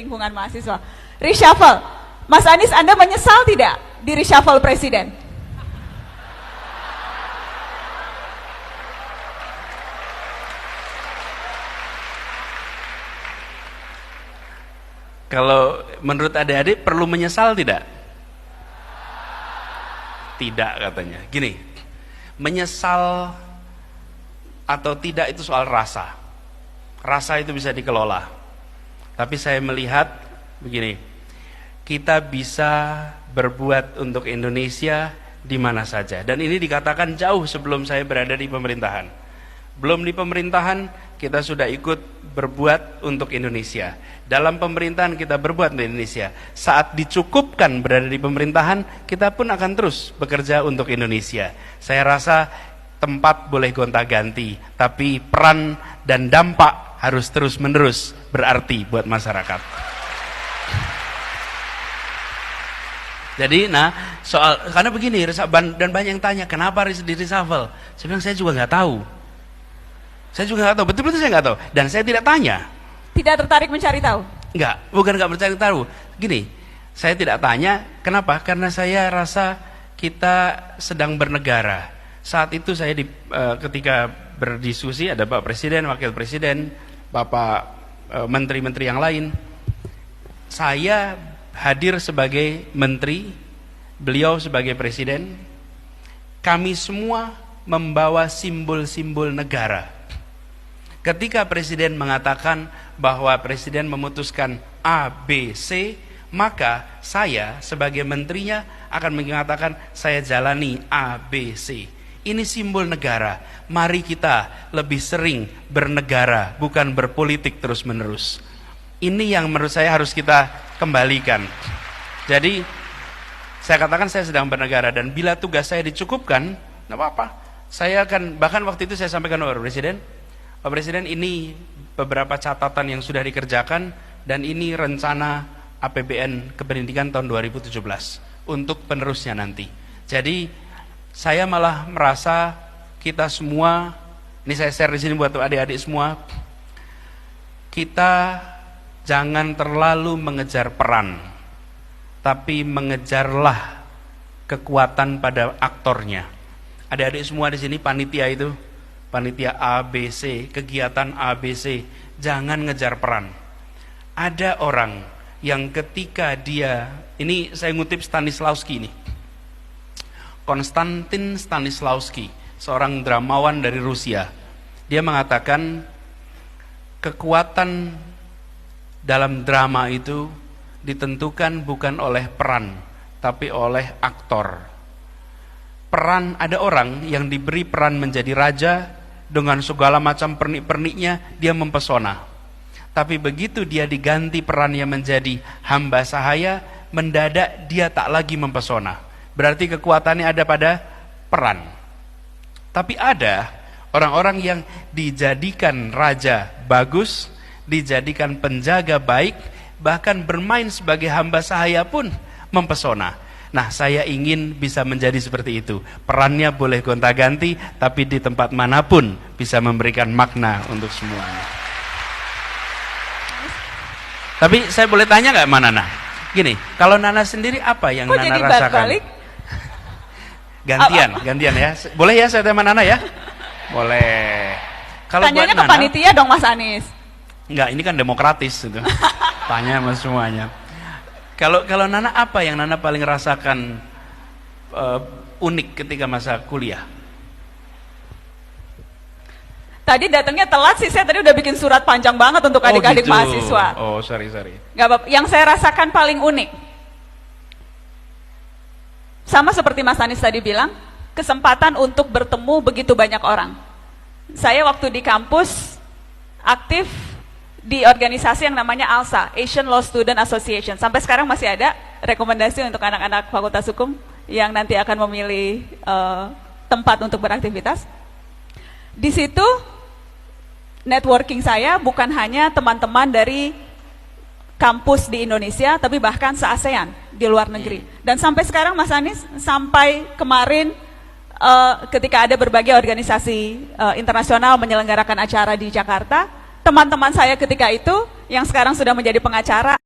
lingkungan mahasiswa. Reshuffle. Mas Anies, Anda menyesal tidak di reshuffle presiden? Kalau menurut adik-adik perlu menyesal tidak? Tidak katanya. Gini, menyesal atau tidak itu soal rasa. Rasa itu bisa dikelola. Tapi saya melihat begini, kita bisa berbuat untuk Indonesia di mana saja. Dan ini dikatakan jauh sebelum saya berada di pemerintahan. Belum di pemerintahan, kita sudah ikut berbuat untuk Indonesia. Dalam pemerintahan kita berbuat untuk Indonesia. Saat dicukupkan berada di pemerintahan, kita pun akan terus bekerja untuk Indonesia. Saya rasa tempat boleh gonta-ganti, tapi peran dan dampak harus terus-menerus berarti buat masyarakat. Jadi, karena begini, dan banyak yang tanya, kenapa di reshuffle? Saya bilang, saya juga nggak tahu. Saya juga nggak tahu, betul-betul saya nggak tahu. Dan saya tidak tanya. Tidak tertarik mencari tahu? Enggak, bukan nggak mencari tahu. Gini, saya tidak tanya, kenapa? Karena saya rasa kita sedang bernegara. Saat itu saya ketika berdiskusi, ada Pak Presiden, Wakil Presiden, Bapak Menteri-Menteri yang lain. Saya hadir sebagai Menteri, beliau sebagai Presiden. Kami semua membawa simbol-simbol negara. Ketika Presiden mengatakan bahwa Presiden memutuskan A, B, C, maka saya sebagai menterinya akan mengatakan saya jalani A, B, C. Ini simbol negara. Mari kita lebih sering bernegara, bukan berpolitik terus-menerus. Ini yang menurut saya harus kita kembalikan. Jadi saya katakan saya sedang bernegara, dan bila tugas saya dicukupkan, tidak apa-apa. Saya akan, bahkan waktu itu saya sampaikan kepada Presiden, Pak Presiden, ini beberapa catatan yang sudah dikerjakan, dan ini rencana APBN Kependidikan tahun 2017 untuk penerusnya nanti. Jadi saya malah merasa kita semua, ini saya share di sini buat adik-adik semua, kita jangan terlalu mengejar peran, tapi mengejarlah kekuatan pada aktornya. Adik-adik semua di sini panitia itu, panitia A, B, C, kegiatan A, B, C, jangan ngejar peran. Ada orang yang ketika dia, ini saya ngutip Stanislavski ini, Konstantin Stanislavski, seorang dramawan dari Rusia. Dia mengatakan kekuatan dalam drama itu ditentukan bukan oleh peran, tapi oleh aktor. Peran, ada orang yang diberi peran menjadi raja, dengan segala macam pernik-perniknya dia mempesona. Tapi begitu dia diganti perannya menjadi hamba sahaya, mendadak dia tak lagi mempesona. Berarti kekuatannya ada pada peran. Tapi ada orang-orang yang dijadikan raja bagus, dijadikan penjaga baik, bahkan bermain sebagai hamba sahaya pun mempesona. Nah, saya ingin bisa menjadi seperti itu. Perannya boleh gonta-ganti, tapi di tempat manapun bisa memberikan makna untuk semuanya. Tapi saya boleh tanya nggak, Mbak Nana? Gini, kalau Nana sendiri apa yang Nana rasakan? Balik? Gantian ya. Boleh ya saya tanya Nana ya? Boleh. Kalau tanyanya ke panitia dong, Mas Anies. Enggak, ini kan demokratis gitu. Tanya sama semuanya. Kalau Nana, apa yang Nana paling rasakan unik ketika masa kuliah? Tadi datangnya telat sih, saya tadi udah bikin surat panjang banget untuk adik-adik gitu. mahasiswa. Oh, sorry. Gak apa-apa. Yang saya rasakan paling unik, sama seperti Mas Anies tadi bilang, kesempatan untuk bertemu begitu banyak orang. Saya waktu di kampus aktif di organisasi yang namanya ALSA, Asian Law Student Association. Sampai sekarang masih ada rekomendasi untuk anak-anak Fakultas Hukum yang nanti akan memilih tempat untuk beraktivitas. Di situ networking saya bukan hanya teman-teman dari kampus di Indonesia, tapi bahkan se-ASEAN di luar negeri. Dan sampai sekarang Mas Anies, sampai kemarin ketika ada berbagai organisasi internasional menyelenggarakan acara di Jakarta, teman-teman saya ketika itu yang sekarang sudah menjadi pengacara